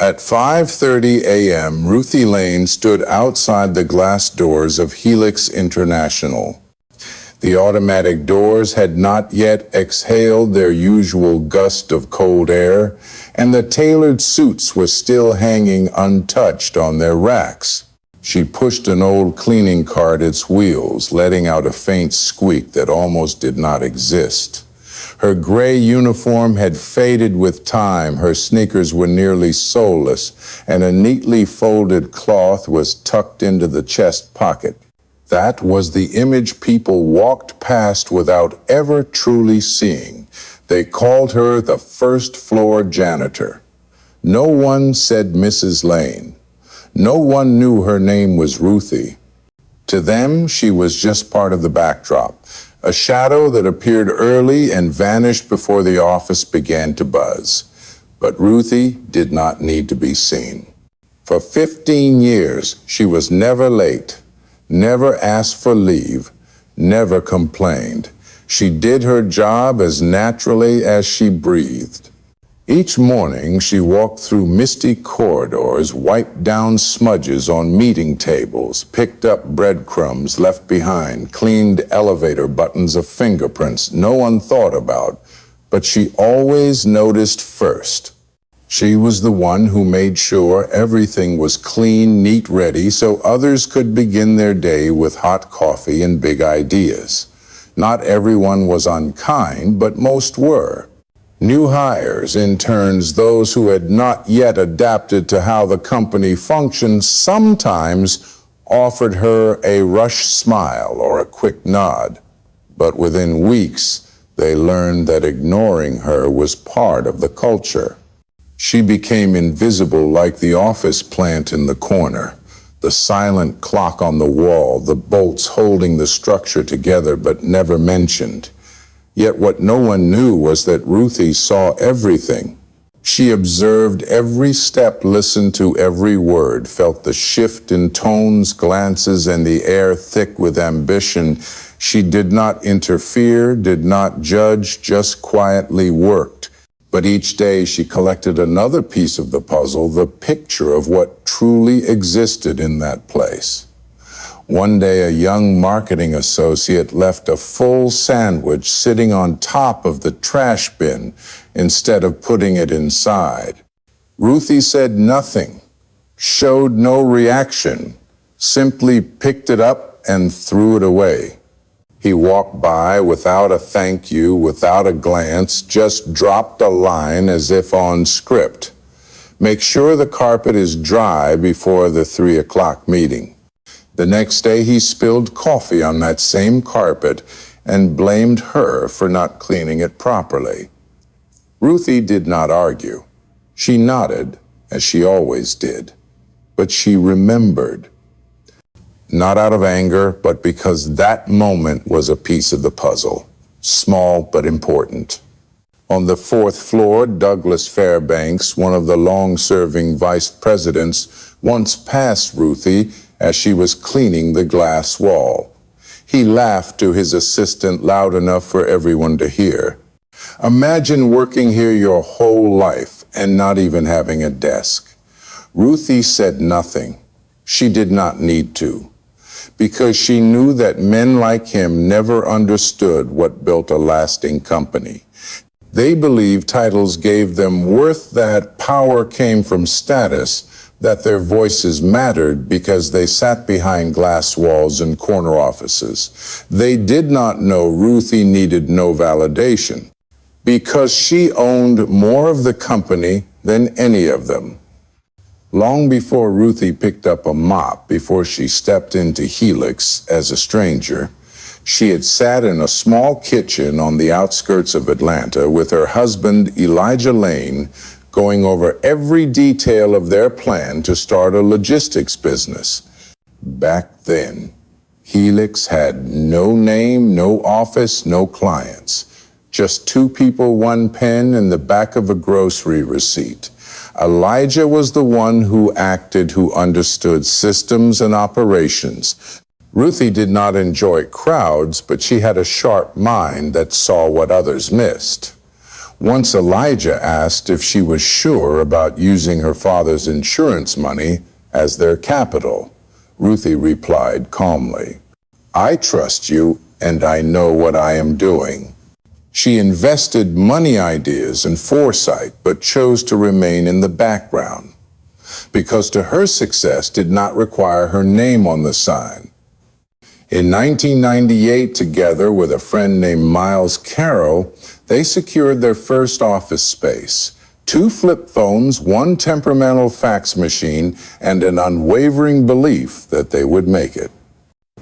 At 5:30 a.m., Ruthie Lane stood outside the glass doors of Helix International. The automatic doors had not yet exhaled their usual gust of cold air, and the tailored suits were still hanging untouched on their racks. She pushed an old cleaning cart at its wheels, letting out a faint squeak that almost did not exist. Her gray uniform had faded with time, her sneakers were nearly soleless, and a neatly folded cloth was tucked into the chest pocket. That was the image people walked past without ever truly seeing. They called her the first-floor janitor. No one said Mrs. Lane. No one knew her name was Ruthie. To them, she was just part of the backdrop, a shadow that appeared early and vanished before the office began to buzz. But Ruthie did not need to be seen. For 15 years, she was never late, never asked for leave, never complained. She did her job as naturally as she breathed. Each morning, she walked through misty corridors, wiped down smudges on meeting tables, picked up breadcrumbs left behind, cleaned elevator buttons of fingerprints no one thought about, but she always noticed first. She was the one who made sure everything was clean, neat, ready, so others could begin their day with hot coffee and big ideas. Not everyone was unkind, but most were. New hires, interns, those who had not yet adapted to how the company functioned, sometimes offered her a rush smile or a quick nod. But within weeks, they learned that ignoring her was part of the culture. She became invisible like the office plant in the corner, the silent clock on the wall, the bolts holding the structure together but never mentioned. Yet what no one knew was that Ruthie saw everything. She observed every step, listened to every word, felt the shift in tones, glances, and the air thick with ambition. She did not interfere, did not judge, just quietly worked. But each day she collected another piece of the puzzle, the picture of what truly existed in that place. One day, a young marketing associate left a full sandwich sitting on top of the trash bin instead of putting it inside. Ruthie said nothing, showed no reaction, simply picked it up and threw it away. He walked by without a thank you, without a glance, just dropped a line as if on script. Make sure the carpet is dry before the 3 o'clock meeting. The next day, he spilled coffee on that same carpet and blamed her for not cleaning it properly. Ruthie did not argue. She nodded, as she always did. But she remembered. Not out of anger, but because that moment was a piece of the puzzle. Small but important. On the 4th floor, Douglas Fairbanks, one of the long-serving vice presidents, once passed Ruthie as she was cleaning the glass wall. He laughed to his assistant loud enough for everyone to hear. Imagine working here your whole life and not even having a desk. Ruthie said nothing. She did not need to, because she knew that men like him never understood what built a lasting company. They believed titles gave them worth, that power came from status, that their voices mattered because they sat behind glass walls and corner offices. They did not know Ruthie needed no validation, because she owned more of the company than any of them. Long before Ruthie picked up a mop, before she stepped into Helix as a stranger, she had sat in a small kitchen on the outskirts of Atlanta with her husband, Elijah Lane, going over every detail of their plan to start a logistics business. Back then, Helix had no name, no office, no clients. Just 2 people, 1 pen, and the back of a grocery receipt. Elijah was the one who acted, who understood systems and operations. Ruthie did not enjoy crowds, but she had a sharp mind that saw what others missed. Once Elijah asked if she was sure about using her father's insurance money as their capital, Ruthie replied calmly, "I trust you and I know what I am doing." She invested money ideas and foresight, but chose to remain in the background because to her success did not require her name on the sign. In 1998, together with a friend named Miles Carroll, they secured their first office space, 2 flip phones, 1 temperamental fax machine, and an unwavering belief that they would make it.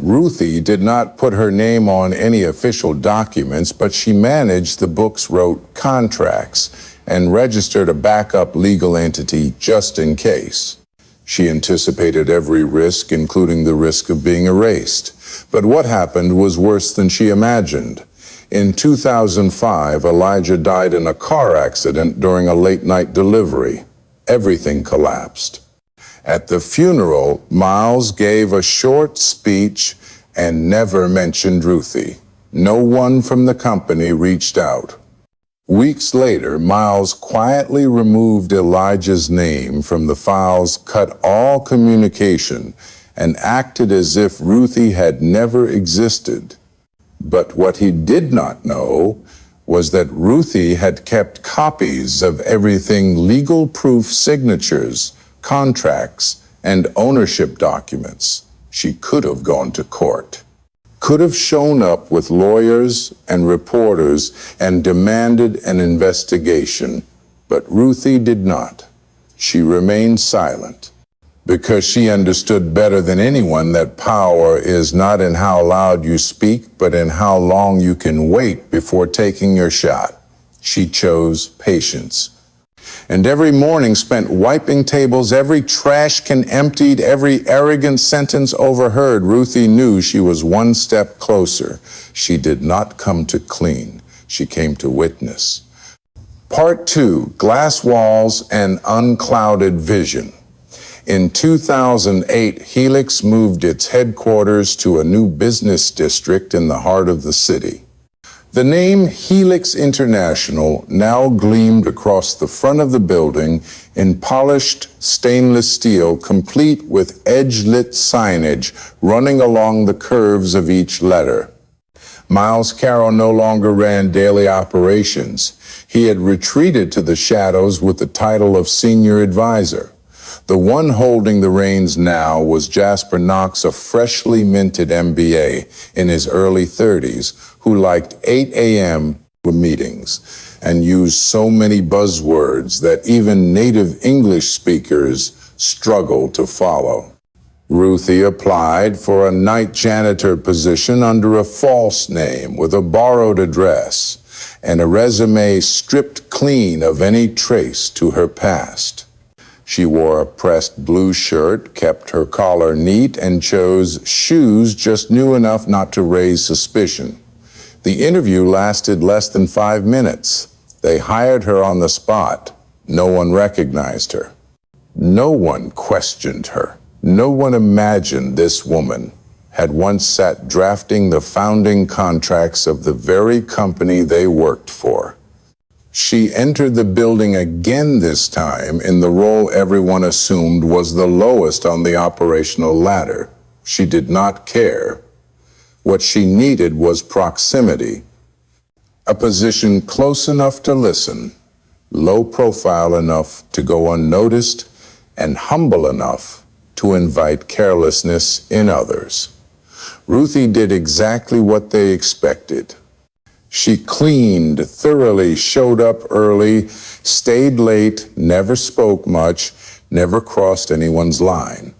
Ruthie did not put her name on any official documents, but she managed the books, wrote contracts, and registered a backup legal entity just in case. She anticipated every risk, including the risk of being erased. But what happened was worse than she imagined. In 2005, Elijah died in a car accident during a late-night delivery. Everything collapsed. At the funeral, Miles gave a short speech and never mentioned Ruthie. No one from the company reached out. Weeks later, Miles quietly removed Elijah's name from the files, cut all communication, and acted as if Ruthie had never existed. But what he did not know was that Ruthie had kept copies of everything: legal proof signatures, contracts, and ownership documents. She could have gone to court, could have shown up with lawyers and reporters and demanded an investigation, but Ruthie did not. She remained silent because she understood better than anyone that power is not in how loud you speak, but in how long you can wait before taking your shot. She chose patience. And every morning spent wiping tables, every trash can emptied, every arrogant sentence overheard, Ruthie knew she was one step closer. She did not come to clean. She came to witness. Part 2, Glass Walls and Unclouded Vision. In 2008, Helix moved its headquarters to a new business district in the heart of the city. The name Helix International now gleamed across the front of the building in polished stainless steel, complete with edge-lit signage running along the curves of each letter. Miles Carroll no longer ran daily operations. He had retreated to the shadows with the title of senior advisor. The one holding the reins now was Jasper Knox, a freshly minted MBA in his early 30s, who liked 8 a.m. meetings and used so many buzzwords that even native English speakers struggled to follow. Ruthie applied for a night janitor position under a false name with a borrowed address and a resume stripped clean of any trace to her past. She wore a pressed blue shirt, kept her collar neat, and chose shoes just new enough not to raise suspicion. The interview lasted less than 5 minutes. They hired her on the spot. No one recognized her. No one questioned her. No one imagined this woman had once sat drafting the founding contracts of the very company they worked for. She entered the building again, this time in the role everyone assumed was the lowest on the operational ladder. She did not care. What she needed was proximity, a position close enough to listen, low profile enough to go unnoticed, and humble enough to invite carelessness in others. Ruthie did exactly what they expected. She cleaned thoroughly, showed up early, stayed late, never spoke much, never crossed anyone's line.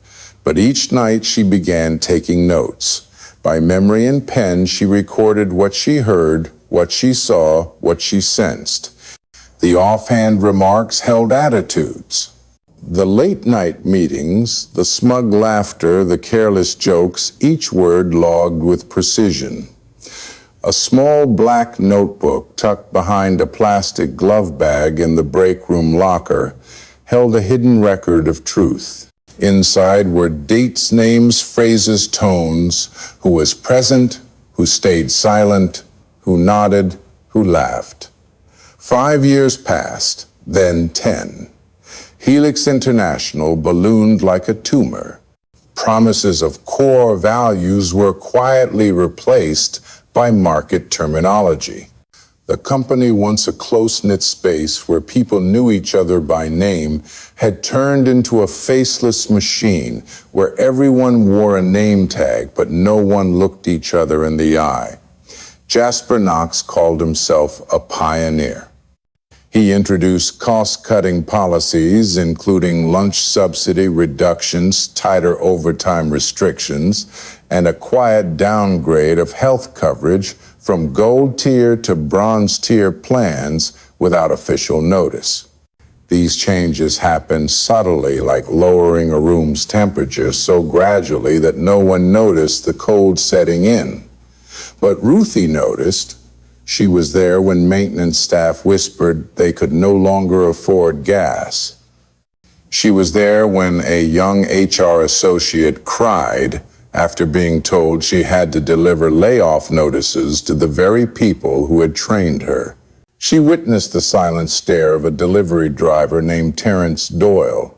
But each night she began taking notes. By memory and pen, she recorded what she heard, what she saw, what she sensed. The offhand remarks held attitudes. The late-night meetings, the smug laughter, the careless jokes, each word logged with precision. A small black notebook tucked behind a plastic glove bag in the break room locker held a hidden record of truth. Inside were dates, names, phrases, tones, who was present, who stayed silent, who nodded, who laughed. 5 years passed, then 10. Helix International ballooned like a tumor. Promises of core values were quietly replaced by market terminology. The company, once a close-knit space where people knew each other by name, had turned into a faceless machine where everyone wore a name tag, but no one looked each other in the eye. Jasper Knox called himself a pioneer. He introduced cost-cutting policies, including lunch subsidy reductions, tighter overtime restrictions, and a quiet downgrade of health coverage from gold tier to bronze tier plans without official notice. These changes happened subtly, like lowering a room's temperature so gradually that no one noticed the cold setting in. But Ruthie noticed. She was there when maintenance staff whispered they could no longer afford gas. She was there when a young HR associate cried after being told she had to deliver layoff notices to the very people who had trained her. She witnessed the silent stare of a delivery driver named Terrence Doyle,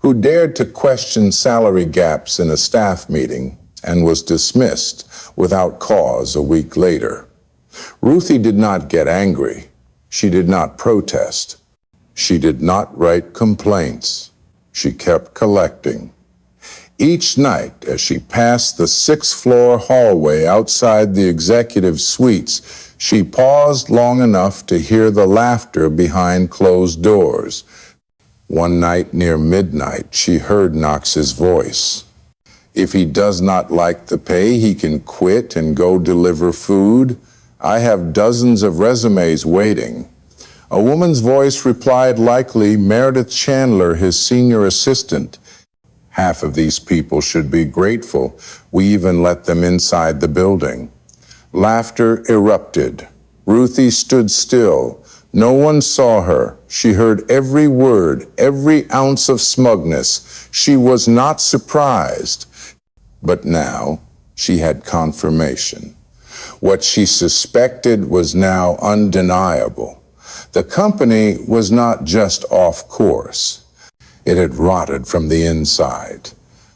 who dared to question salary gaps in a staff meeting and was dismissed without cause a week later. Ruthie did not get angry. She did not protest. She did not write complaints. She kept collecting. Each night, as she passed the sixth-floor hallway outside the executive suites, she paused long enough to hear the laughter behind closed doors. One night near midnight, she heard Knox's voice. If he does not like the pay, he can quit and go deliver food. I have dozens of resumes waiting. A woman's voice replied, likely Meredith Chandler, his senior assistant. Half of these people should be grateful we even let them inside the building. Laughter erupted. Ruthie stood still. No one saw her. She heard every word, every ounce of smugness. She was not surprised. But now she had confirmation. What she suspected was now undeniable. The company was not just off course. It had rotted from the inside.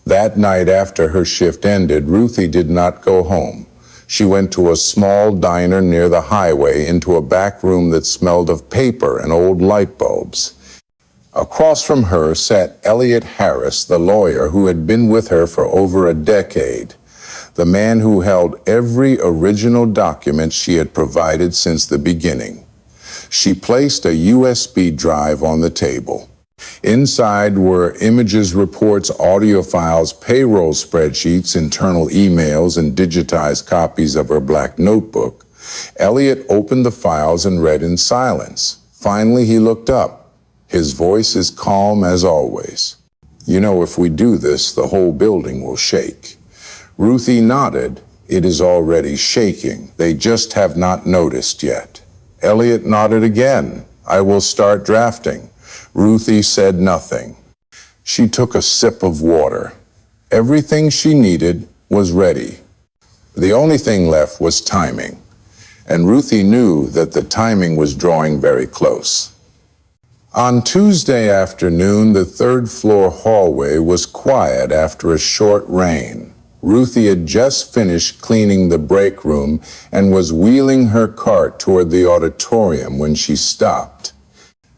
That night after her shift ended, Ruthie did not go home. She went to a small diner near the highway into a back room that smelled of paper and old light bulbs. Across from her sat Elliot Harris, the lawyer who had been with her for over a decade. The man who held every original document she had provided since the beginning. She placed a USB drive on the table. Inside were images, reports, audio files, payroll spreadsheets, internal emails, and digitized copies of her black notebook. Elliot opened the files and read in silence. Finally, he looked up. His voice as calm as always. You know, if we do this, the whole building will shake. Ruthie nodded. It is already shaking. They just have not noticed yet. Elliot nodded again. I will start drafting. Ruthie said nothing. She took a sip of water. Everything she needed was ready. The only thing left was timing. And Ruthie knew that the timing was drawing very close. On Tuesday afternoon, the third-floor hallway was quiet after a short rain. Ruthie had just finished cleaning the break room and was wheeling her cart toward the auditorium when she stopped.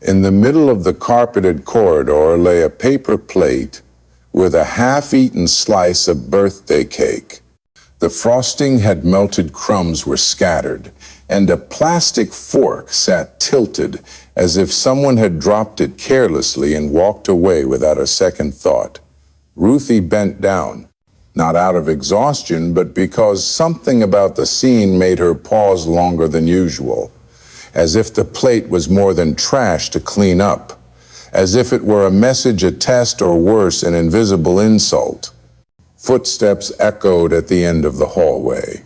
In the middle of the carpeted corridor lay a paper plate with a half-eaten slice of birthday cake. The frosting had melted, crumbs were scattered, and a plastic fork sat tilted as if someone had dropped it carelessly and walked away without a second thought. Ruthie bent down. Not out of exhaustion, but because something about the scene made her pause longer than usual, as if the plate was more than trash to clean up, as if it were a message, a test, or worse, an invisible insult. Footsteps echoed at the end of the hallway.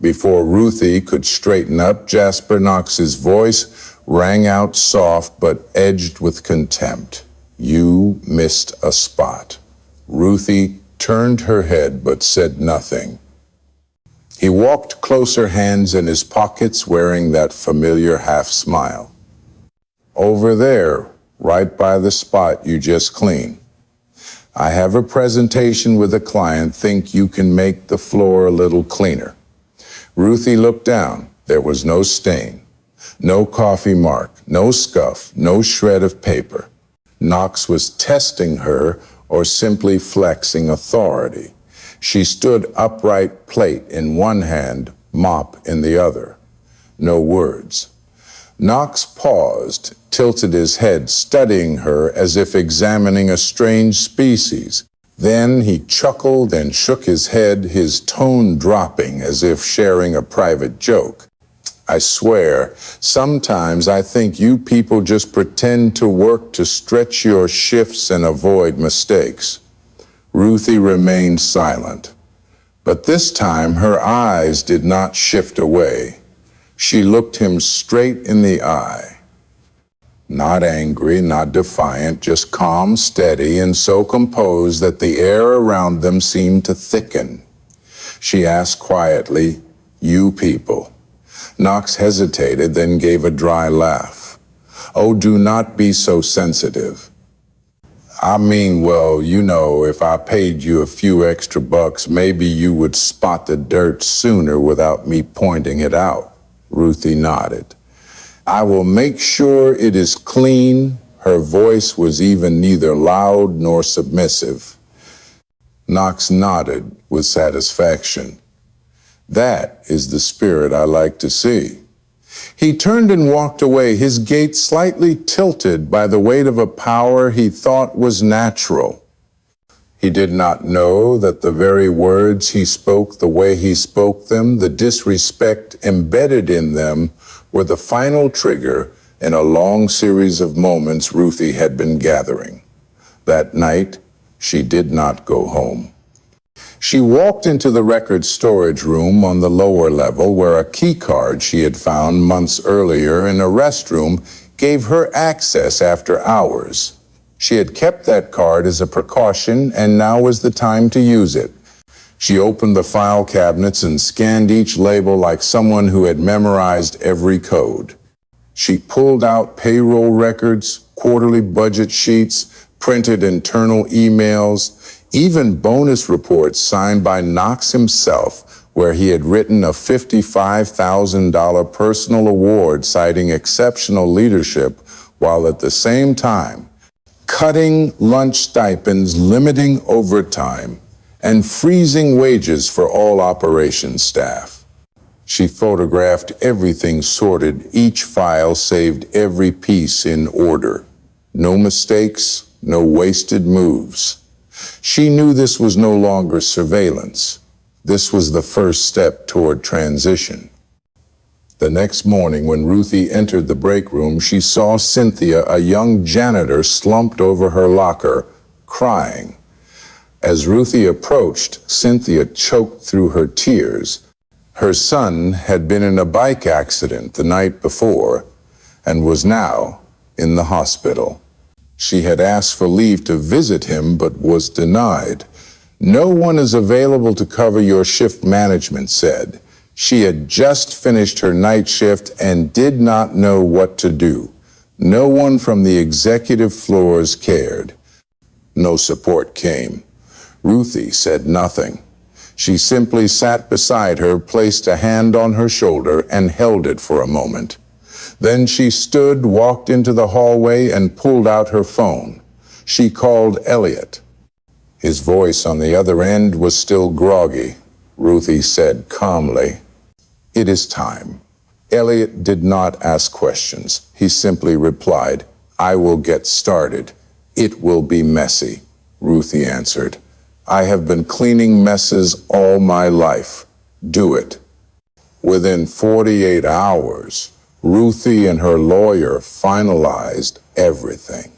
Before Ruthie could straighten up, Jasper Knox's voice rang out soft but edged with contempt. You missed a spot. Ruthie turned her head but said nothing. He walked closer, hands in his pockets, wearing that familiar half smile. Over there, right by the spot you just cleaned. I have a presentation with a client. Think you can make the floor a little cleaner. Ruthie looked down. There was no stain, no coffee mark, no scuff, no shred of paper. Knox was testing her or simply flexing authority. She stood upright, plate in one hand, mop in the other. No words. Knox paused, tilted his head, studying her as if examining a strange species. Then he chuckled and shook his head, his tone dropping as if sharing a private joke. I swear, sometimes I think you people just pretend to work to stretch your shifts and avoid mistakes. Ruthie remained silent. But this time her eyes did not shift away. She looked him straight in the eye. Not angry, not defiant, just calm, steady, and so composed that the air around them seemed to thicken. She asked quietly, "You people." Knox hesitated, then gave a dry laugh. "Oh, do not be so sensitive. I mean, well, you know, if I paid you a few extra bucks, maybe you would spot the dirt sooner without me pointing it out." Ruthie nodded. "I will make sure it is clean." Her voice was even neither loud nor submissive. Knox nodded with satisfaction. "That is the spirit I like to see." He turned and walked away, his gait slightly tilted by the weight of a power he thought was natural. He did not know that the very words he spoke, the way he spoke them, the disrespect embedded in them, were the final trigger in a long series of moments Ruthie had been gathering. That night, she did not go home. She walked into the record storage room on the lower level where a key card she had found months earlier in a restroom gave her access after hours. She had kept that card as a precaution, and now was the time to use it. She opened the file cabinets and scanned each label like someone who had memorized every code. She pulled out payroll records, quarterly budget sheets, printed internal emails, even bonus reports signed by Knox himself, where he had written a $55,000 personal award citing exceptional leadership, while at the same time cutting lunch stipends, limiting overtime, and freezing wages for all operations staff. She photographed everything sorted, each file saved, every piece in order. No mistakes, no wasted moves. She knew this was no longer surveillance. This was the first step toward transition. The next morning, when Ruthie entered the break room, she saw Cynthia, a young janitor, slumped over her locker, crying. As Ruthie approached, Cynthia choked through her tears. Her son had been in a bike accident the night before and was now in the hospital. She had asked for leave to visit him, but was denied. "No one is available to cover your shift," management said. She had just finished her night shift and did not know what to do. No one from the executive floors cared. No support came. Ruthie said nothing. She simply sat beside her, placed a hand on her shoulder, and held it for a moment. Then she stood, walked into the hallway, and pulled out her phone. She called Elliot. His voice on the other end was still groggy. Ruthie said calmly, "It is time." Elliot did not ask questions. He simply replied, "I will get started. It will be messy," Ruthie answered. "I have been cleaning messes all my life. Do it." Within 48 hours, Ruthie and her lawyer finalized everything.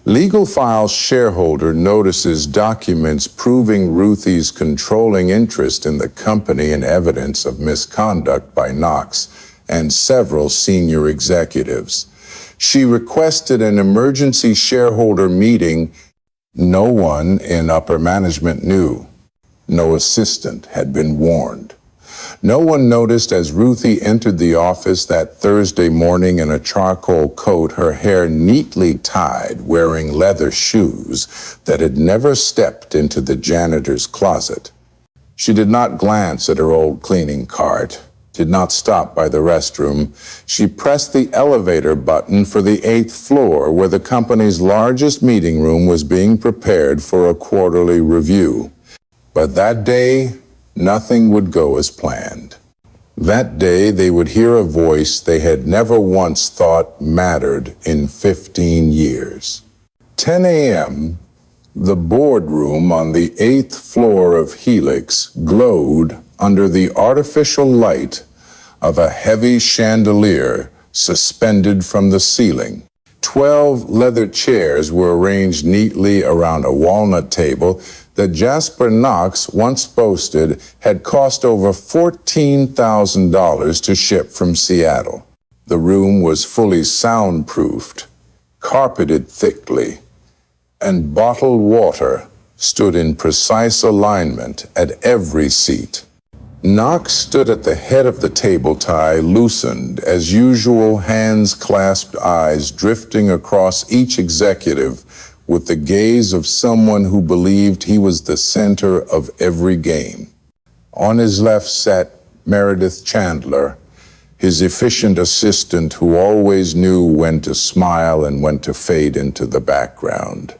Legal Files shareholder notices documents proving Ruthie's controlling interest in the company and evidence of misconduct by Knox and several senior executives. She requested an emergency shareholder meeting. No one in upper management knew. No assistant had been warned. No one noticed as Ruthie entered the office that Thursday morning in a charcoal coat, her hair neatly tied, wearing leather shoes that had never stepped into the janitor's closet. She did not glance at her old cleaning cart, did not stop by the restroom. She pressed the elevator button for the 8th floor, where the company's largest meeting room was being prepared for a quarterly review. But that day, nothing would go as planned. That day, they would hear a voice they had never once thought mattered in 15 years. 10 a.m., the boardroom on the 8th floor of Helix glowed under the artificial light of a heavy chandelier suspended from the ceiling. 12 leather chairs were arranged neatly around a walnut table that Jasper Knox once boasted had cost over $14,000 to ship from Seattle. The room was fully soundproofed, carpeted thickly, and bottled water stood in precise alignment at every seat. Knox stood at the head of the table, tie loosened, as usual, hands clasped, eyes drifting across each executive with the gaze of someone who believed he was the center of every game. On his left sat Meredith Chandler, his efficient assistant who always knew when to smile and when to fade into the background.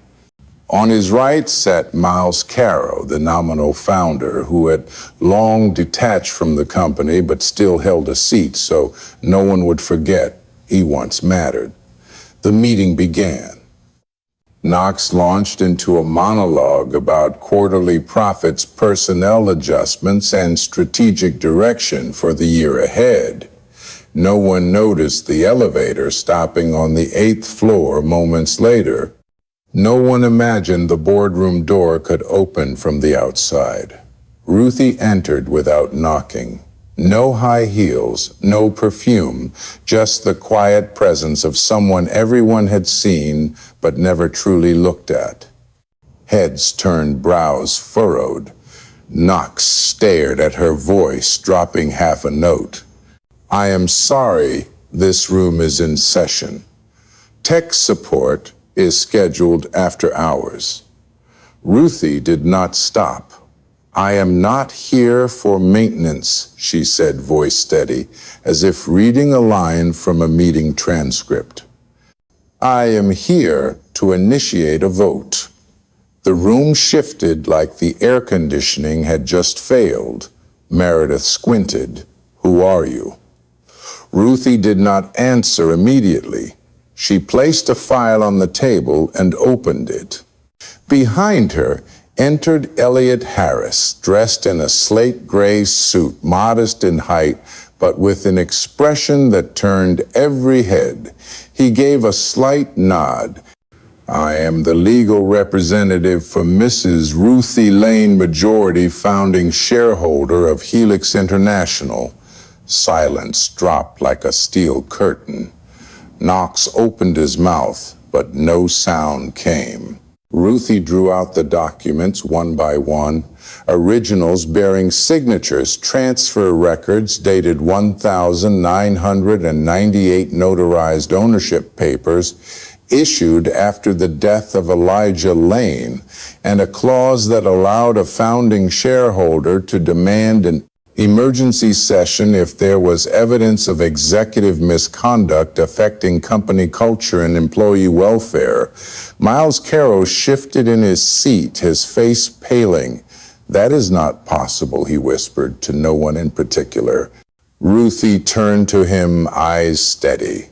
On his right sat Miles Caro, the nominal founder, who had long detached from the company but still held a seat so no one would forget he once mattered. The meeting began. Knox launched into a monologue about quarterly profits, personnel adjustments, and strategic direction for the year ahead. No one noticed the elevator stopping on the 8th floor moments later. No one imagined the boardroom door could open from the outside. Ruthie entered without knocking. No high heels, no perfume, just the quiet presence of someone everyone had seen but never truly looked at. Heads turned, brows furrowed. Knox stared at her, voice dropping half a note. "I am sorry, this room is in session. Tech support is scheduled after hours." Ruthie did not stop. "I am not here for maintenance," she said, voice steady, as if reading a line from a meeting transcript. "I am here to initiate a vote." The room shifted like the air conditioning had just failed. Meredith squinted. "Who are you?" Ruthie did not answer immediately. She placed a file on the table and opened it. Behind her entered Elliot Harris, dressed in a slate gray suit, modest in height, but with an expression that turned every head. He gave a slight nod. "I am the legal representative for Mrs. Ruthie Lane, majority founding shareholder of Helix International." Silence dropped like a steel curtain. Knox opened his mouth, but no sound came. Ruthie drew out the documents one by one, originals bearing signatures, transfer records dated 1,998 notarized ownership papers issued after the death of Elijah Lane, and a clause that allowed a founding shareholder to demand an emergency session if there was evidence of executive misconduct affecting company culture and employee welfare. Miles Caro shifted in his seat, his face paling. "That is not possible," he whispered, to no one in particular. Ruthie turned to him, eyes steady.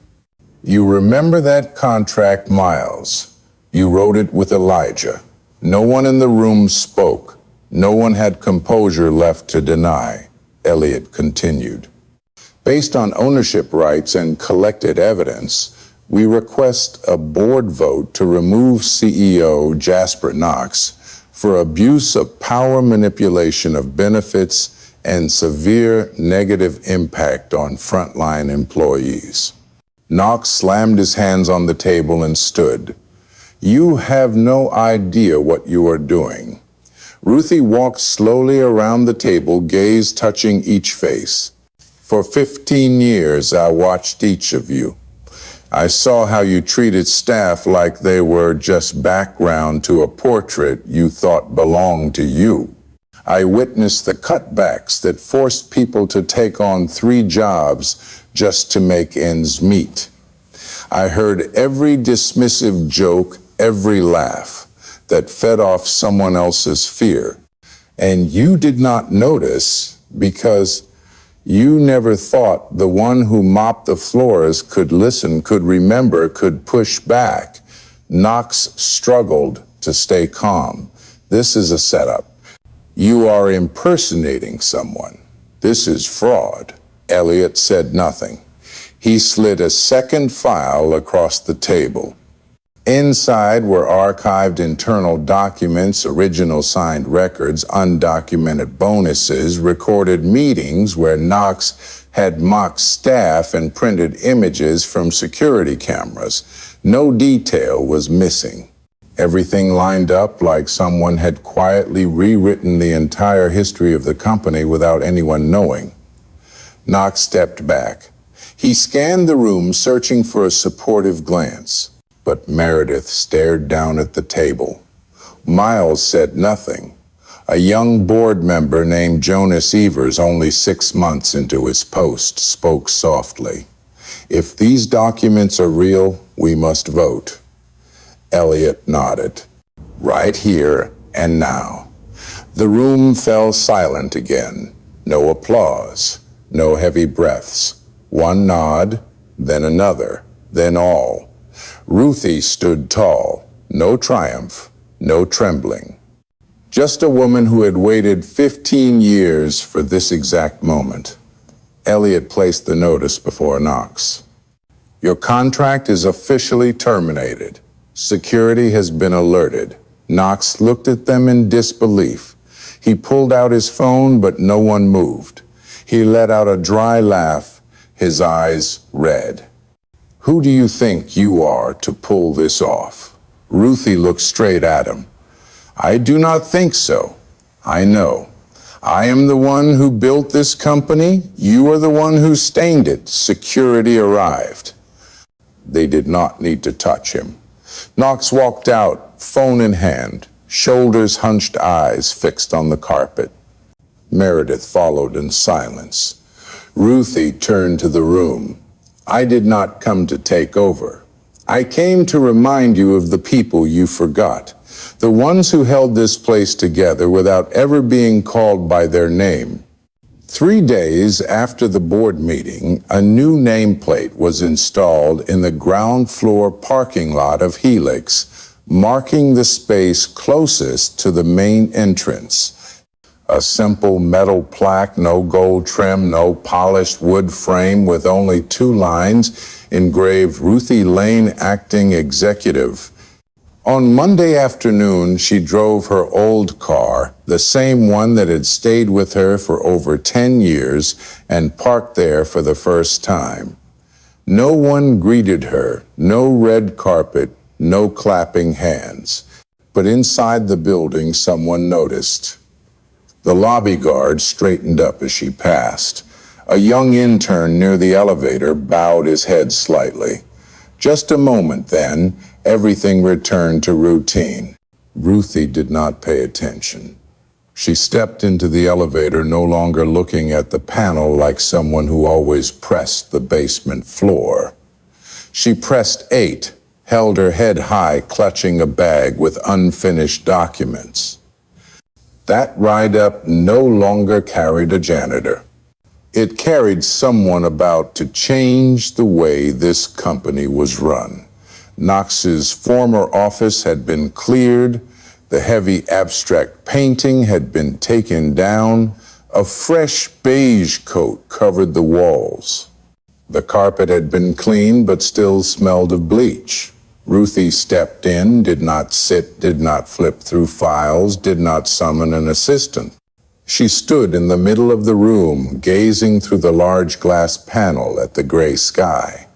"You remember that contract, Miles? You wrote it with Elijah." No one in the room spoke. No one had composure left to deny. Elliot continued. "Based on ownership rights and collected evidence, we request a board vote to remove CEO Jasper Knox for abuse of power, manipulation of benefits, and severe negative impact on frontline employees." Knox slammed his hands on the table and stood. "You have no idea what you are doing. Ruthie walked slowly around the table, gaze touching each face. For 15 years, I watched each of you. I saw how you treated staff like they were just background to a portrait you thought belonged to you. I witnessed the cutbacks that forced people to take on 3 jobs just to make ends meet. I heard every dismissive joke, every laugh that fed off someone else's fear. And you did not notice because you never thought the one who mopped the floors could listen, could remember, could push back. Knox struggled to stay calm. This is a setup. You are impersonating someone. This is fraud. Elliot said nothing. He slid a second file across the table. Inside were archived internal documents, original signed records, undocumented bonuses, recorded meetings where Knox had mocked staff and printed images from security cameras. No detail was missing. Everything lined up like someone had quietly rewritten the entire history of the company without anyone knowing. Knox stepped back. He scanned the room, searching for a supportive glance. But Meredith stared down at the table. Miles said nothing. A young board member named Jonas Evers, only 6 months into his post, spoke softly. If these documents are real, we must vote. Elliot nodded. Right here and now. The room fell silent again. No applause, no heavy breaths. One nod, then another, then all. Ruthie stood tall, no triumph, no trembling. Just a woman who had waited 15 years for this exact moment. Elliot placed the notice before Knox. Your contract is officially terminated. Security has been alerted. Knox looked at them in disbelief. He pulled out his phone, but no one moved. He let out a dry laugh, his eyes red. Who do you think you are to pull this off? Ruthie looked straight at him. I do not think so. I know. I am the one who built this company. You are the one who stained it. Security arrived. They did not need to touch him. Knox walked out, phone in hand, shoulders hunched, eyes fixed on the carpet. Meredith followed in silence. Ruthie turned to the room. I did not come to take over. I came to remind you of the people you forgot, the ones who held this place together without ever being called by their name. 3 days after the board meeting, a new nameplate was installed in the ground floor parking lot of Helix, marking the space closest to the main entrance. A simple metal plaque, no gold trim, no polished wood frame, with only 2 lines engraved, Ruthie Lane, Acting Executive. On Monday afternoon, she drove her old car, the same one that had stayed with her for over 10 years, and parked there for the first time. No one greeted her, no red carpet, no clapping hands. But inside the building, someone noticed. The lobby guard straightened up as she passed. A young intern near the elevator bowed his head slightly. Just a moment then, everything returned to routine. Ruthie did not pay attention. She stepped into the elevator, no longer looking at the panel like someone who always pressed the basement floor. She pressed 8, held her head high, clutching a bag with unfinished documents. That ride-up no longer carried a janitor. It carried someone about to change the way this company was run. Knox's former office had been cleared, the heavy abstract painting had been taken down, a fresh beige coat covered the walls. The carpet had been cleaned but still smelled of bleach. Ruthie stepped in, did not sit, did not flip through files, did not summon an assistant. She stood in the middle of the room, gazing through the large glass panel at the gray sky.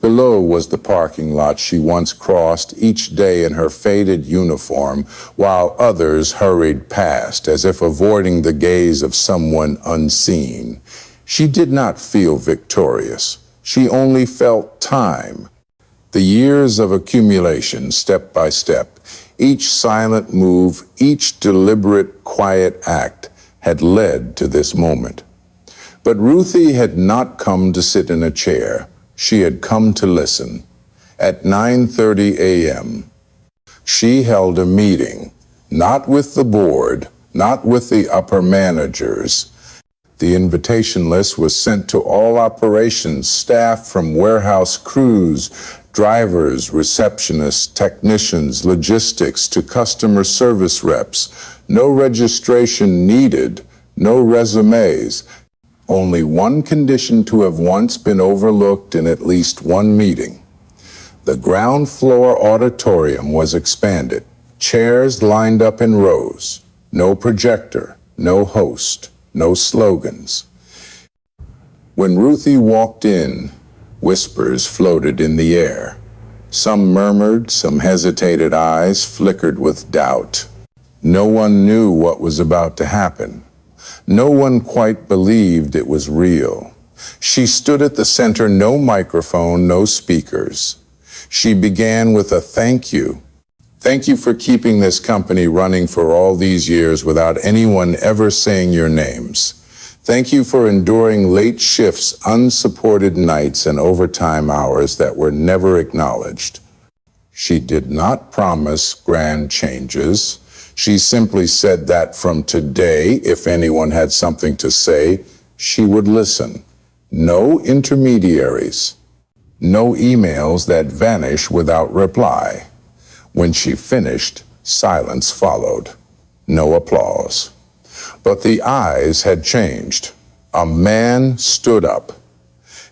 Below was the parking lot she once crossed each day in her faded uniform, while others hurried past as if avoiding the gaze of someone unseen. She did not feel victorious. She only felt time. The years of accumulation, step by step, each silent move, each deliberate, quiet act had led to this moment. But Ruthie had not come to sit in a chair. She had come to listen. At 9:30 a.m., she held a meeting, not with the board, not with the upper managers. The invitation list was sent to all operations staff, from warehouse crews, drivers, receptionists, technicians, logistics, to customer service reps. No registration needed, no resumes. Only one condition to have once been overlooked in at least one meeting. The ground floor auditorium was expanded. Chairs lined up in rows. No projector, no host, no slogans. When Ruthie walked in, whispers floated in the air. Some murmured, some hesitated eyes flickered with doubt. No one knew what was about to happen. No one quite believed it was real. She stood at the center, no microphone, no speakers. She began with a thank you. Thank you for keeping this company running for all these years without anyone ever saying your names. Thank you for enduring late shifts, unsupported nights, and overtime hours that were never acknowledged. She did not promise grand changes. She simply said that from today, if anyone had something to say, she would listen. No intermediaries. No emails that vanish without reply. When she finished, silence followed. No applause. But the eyes had changed. A man stood up.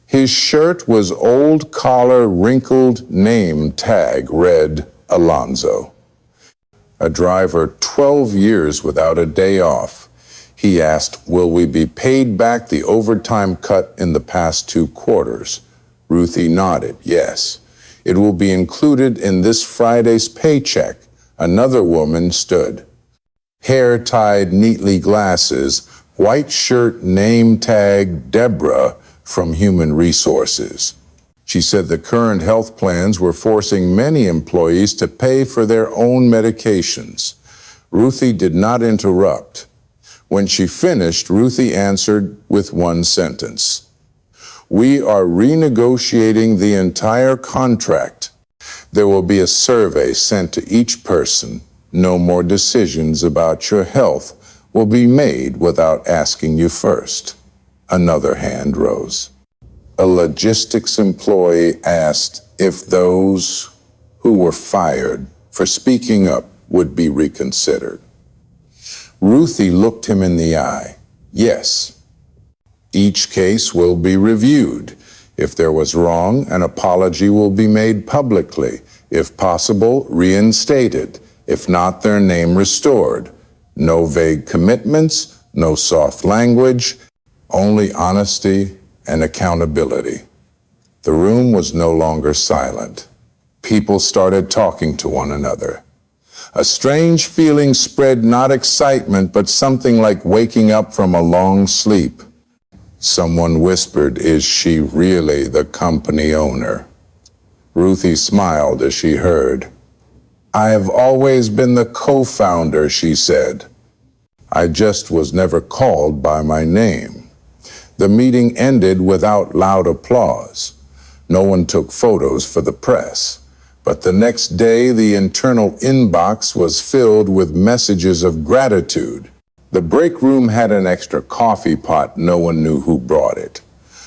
His shirt was old collar, wrinkled, name tag read Alonzo. A driver 12 years without a day off. He asked, will we be paid back the overtime cut in the past 2 quarters? Ruthie nodded, yes. It will be included in this Friday's paycheck. Another woman stood. Hair tied neatly, glasses, white shirt, name tag, Deborah from Human Resources. She said the current health plans were forcing many employees to pay for their own medications. Ruthie did not interrupt. When she finished, Ruthie answered with one sentence. We are renegotiating the entire contract. There will be a survey sent to each person. No more decisions about your health will be made without asking you first. Another hand rose. A logistics employee asked if those who were fired for speaking up would be reconsidered. Ruthie looked him in the eye. Yes. Each case will be reviewed. If there was wrong, an apology will be made publicly. If possible, reinstated. If not, their name restored. No vague commitments, no soft language, only honesty and accountability. The room was no longer silent. People started talking to one another. A strange feeling spread, not excitement, but something like waking up from a long sleep. Someone whispered, is she really the company owner? Ruthie smiled as she heard. I have always been the co-founder, she said. I just was never called by my name. The meeting ended without loud applause. No one took photos for the press. But the next day, the internal inbox was filled with messages of gratitude. The break room had an extra coffee pot. No one knew who brought it.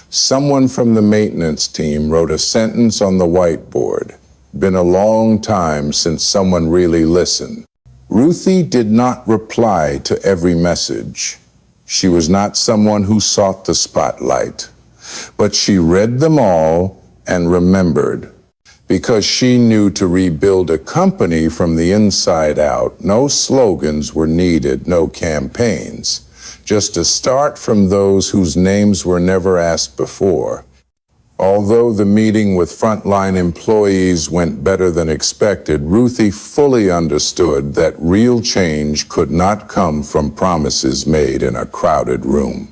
Someone from the maintenance team wrote a sentence on the whiteboard. Been a long time since someone really listened. Ruthie did not reply to every message. She was not someone who sought the spotlight, but she read them all and remembered. Because she knew to rebuild a company from the inside out, no slogans were needed, no campaigns. Just a start from those whose names were never asked before. Although the meeting with frontline employees went better than expected, Ruthie fully understood that real change could not come from promises made in a crowded room.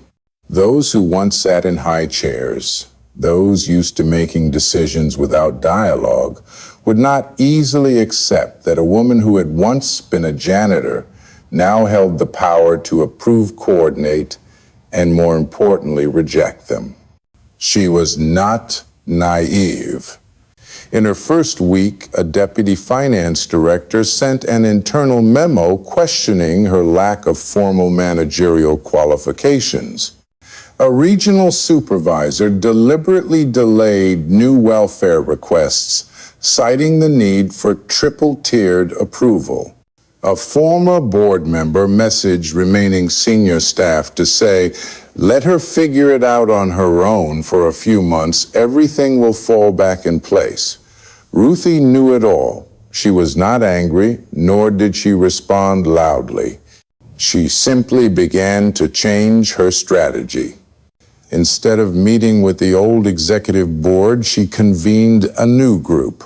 Those who once sat in high chairs, those used to making decisions without dialogue, would not easily accept that a woman who had once been a janitor now held the power to approve, coordinate, and more importantly, reject them. She was not naive. In her first week, a deputy finance director sent an internal memo questioning her lack of formal managerial qualifications. A regional supervisor deliberately delayed new welfare requests, citing the need for triple-tiered approval. A former board member messaged remaining senior staff to say, "Let her figure it out on her own for a few months. Everything will fall back in place." Ruthie knew it all. She was not angry, nor did she respond loudly. She simply began to change her strategy. Instead of meeting with the old executive board, she convened a new group.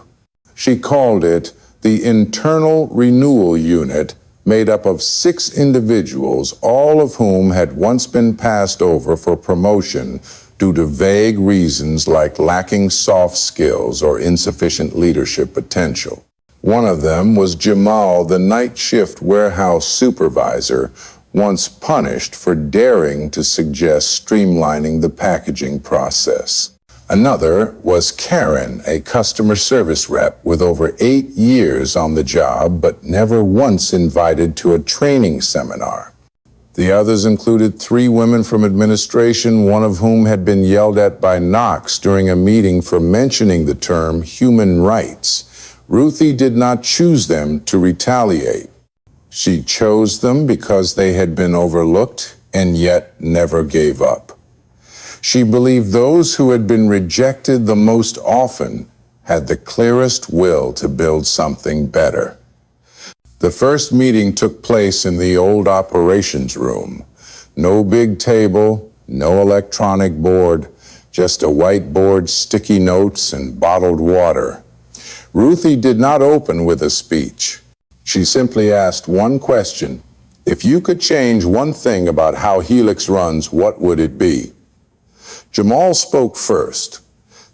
She called it the Internal Renewal Unit, made up of 6 individuals, all of whom had once been passed over for promotion due to vague reasons like lacking soft skills or insufficient leadership potential. One of them was Jamal, the night shift warehouse supervisor, once punished for daring to suggest streamlining the packaging process. Another was Karen, a customer service rep with over 8 years on the job, but never once invited to a training seminar. The others included 3 women from administration, one of whom had been yelled at by Knox during a meeting for mentioning the term human rights. Ruthie did not choose them to retaliate. She chose them because they had been overlooked and yet never gave up. She believed those who had been rejected the most often had the clearest will to build something better. The first meeting took place in the old operations room. No big table, no electronic board, just a whiteboard, sticky notes, and bottled water. Ruthie did not open with a speech. She simply asked one question. If you could change one thing about how Helix runs, what would it be? Jamal spoke first.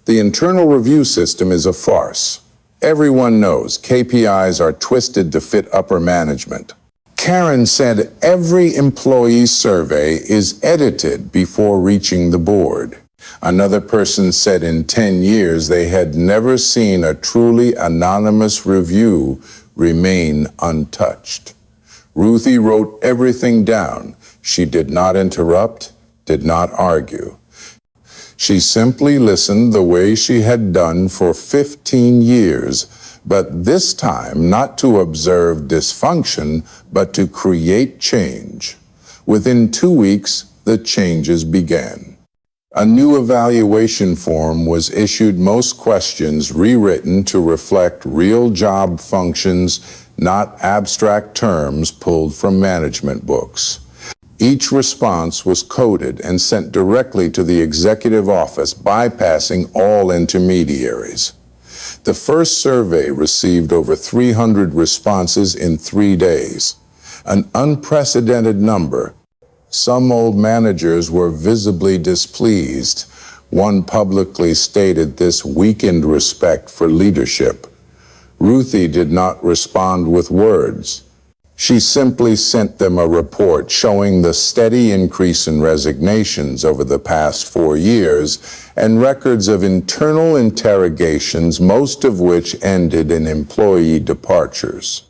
The internal review system is a farce. Everyone knows KPIs are twisted to fit upper management. Karen said every employee survey is edited before reaching the board. Another person said in 10 years they had never seen a truly anonymous review remain untouched. Ruthie wrote everything down. She did not interrupt, did not argue. She simply listened the way she had done for 15 years, but this time not to observe dysfunction, but to create change. Within 2 weeks, the changes began. A new evaluation form was issued, most questions rewritten to reflect real job functions, not abstract terms pulled from management books. Each response was coded and sent directly to the executive office, bypassing all intermediaries. The first survey received over 300 responses in 3 days, an unprecedented number. Some old managers were visibly displeased. One publicly stated this weakened respect for leadership. Ruthie did not respond with words. She simply sent them a report showing the steady increase in resignations over the past 4 years and records of internal interrogations, most of which ended in employee departures.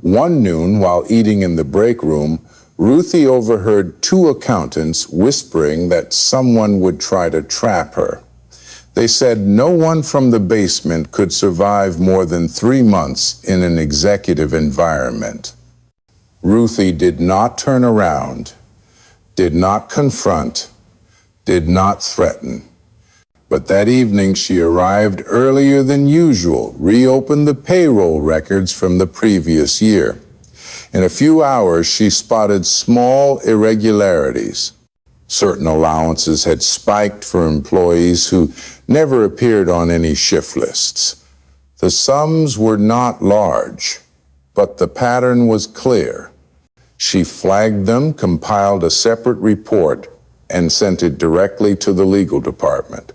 One noon, while eating in the break room, Ruthie overheard 2 accountants whispering that someone would try to trap her. They said no one from the basement could survive more than 3 months in an executive environment. Ruthie did not turn around, did not confront, did not threaten. But that evening she arrived earlier than usual, reopened the payroll records from the previous year. In a few hours, she spotted small irregularities. Certain allowances had spiked for employees who never appeared on any shift lists. The sums were not large, but the pattern was clear. She flagged them, compiled a separate report, and sent it directly to the legal department.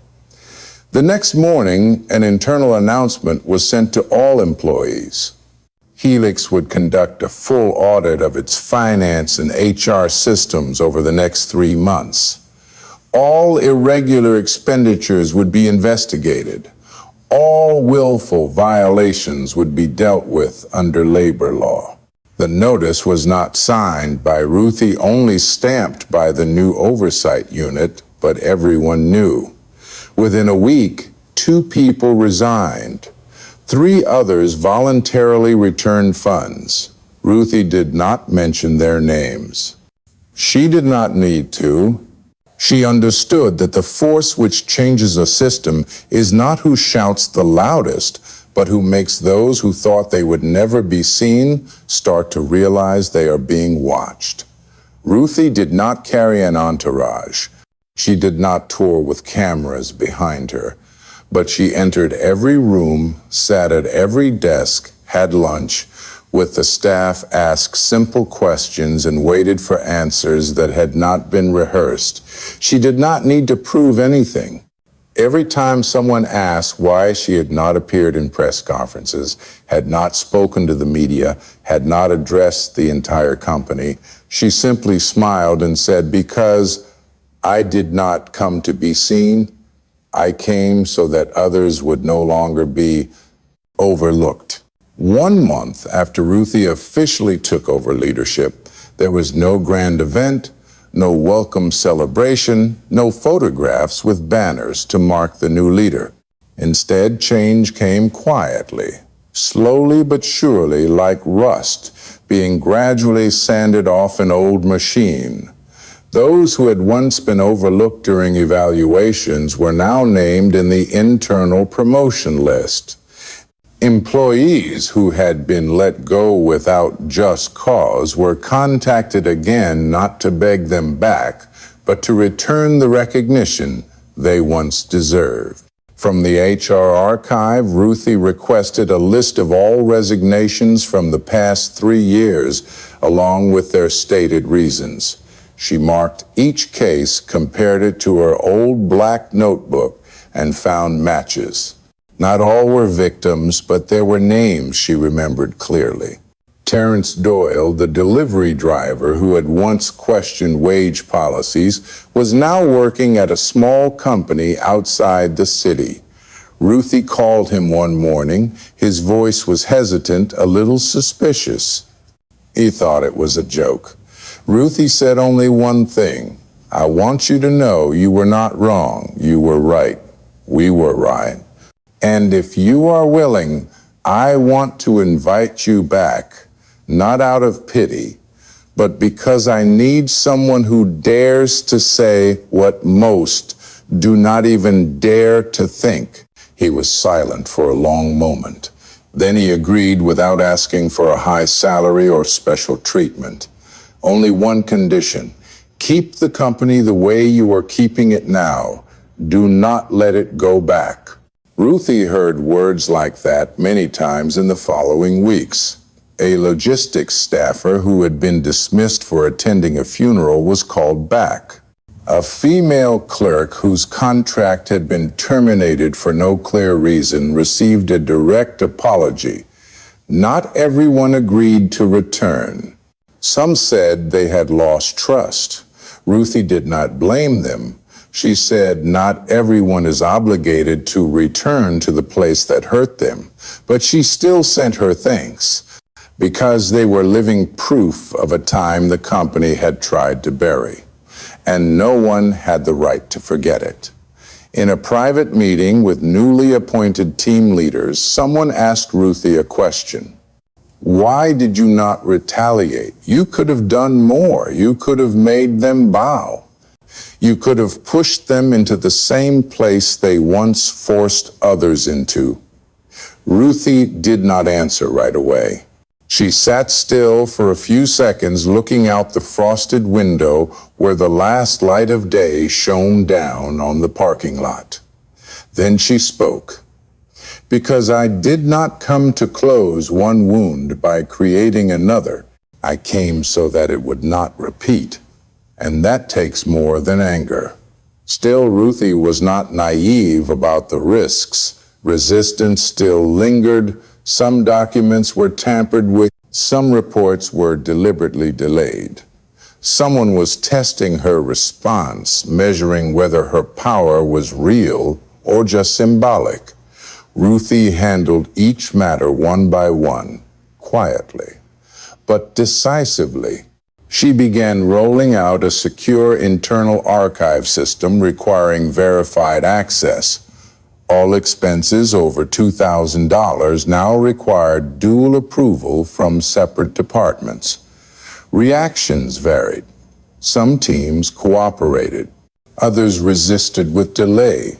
The next morning, an internal announcement was sent to all employees. Helix would conduct a full audit of its finance and HR systems over the next 3 months. All irregular expenditures would be investigated. All willful violations would be dealt with under labor law. The notice was not signed by Ruthie, only stamped by the new oversight unit, but everyone knew. Within a week, 2 people resigned. 3 others voluntarily returned funds. Ruthie did not mention their names. She did not need to. She understood that the force which changes a system is not who shouts the loudest, but who makes those who thought they would never be seen start to realize they are being watched. Ruthie did not carry an entourage. She did not tour with cameras behind her, but she entered every room, sat at every desk, had lunch with the staff, asked simple questions, and waited for answers that had not been rehearsed. She did not need to prove anything. Every time someone asked why she had not appeared in press conferences, had not spoken to the media, had not addressed the entire company, she simply smiled and said, "Because I did not come to be seen. I came so that others would no longer be overlooked." 1 month after Ruthie officially took over leadership, there was no grand event, no welcome celebration, no photographs with banners to mark the new leader. Instead, change came quietly, slowly but surely, like rust being gradually sanded off an old machine. Those who had once been overlooked during evaluations were now named in the internal promotion list. Employees who had been let go without just cause were contacted again, not to beg them back, but to return the recognition they once deserved. From the HR archive, Ruthie requested a list of all resignations from the past 3 years, along with their stated reasons. She marked each case, compared it to her old black notebook, and found matches. Not all were victims, but there were names she remembered clearly. Terrence Doyle, the delivery driver who had once questioned wage policies, was now working at a small company outside the city. Ruthie called him one morning. His voice was hesitant, a little suspicious. He thought it was a joke. Ruthie said only one thing: "I want you to know you were not wrong. You were right. We were right. And if you are willing, I want to invite you back, not out of pity, but because I need someone who dares to say what most do not even dare to think." He was silent for a long moment. Then he agreed without asking for a high salary or special treatment. Only one condition: keep the company the way you are keeping it now. Do not let it go back. Ruthie heard words like that many times in the following weeks. A logistics staffer who had been dismissed for attending a funeral was called back. A female clerk whose contract had been terminated for no clear reason received a direct apology. Not everyone agreed to return. Some said they had lost trust. Ruthie did not blame them. She said not everyone is obligated to return to the place that hurt them, but she still sent her thanks, because they were living proof of a time the company had tried to bury, and no one had the right to forget it. In a private meeting with newly appointed team leaders, someone asked Ruthie a question. Why did you not retaliate? You could have done more. You could have made them bow. You could have pushed them into the same place they once forced others into. Ruthie did not answer right away. She sat still for a few seconds, looking out the frosted window where the last light of day shone down on the parking lot. Then she spoke. Because I did not come to close one wound by creating another. I came so that it would not repeat. And that takes more than anger. Still, Ruthie was not naive about the risks. Resistance still lingered. Some documents were tampered with. Some reports were deliberately delayed. Someone was testing her response, measuring whether her power was real or just symbolic. Ruthie handled each matter one by one, quietly, but decisively. She began rolling out a secure internal archive system requiring verified access. All expenses over $2,000 now required dual approval from separate departments. Reactions varied. Some teams cooperated. Others resisted with delay.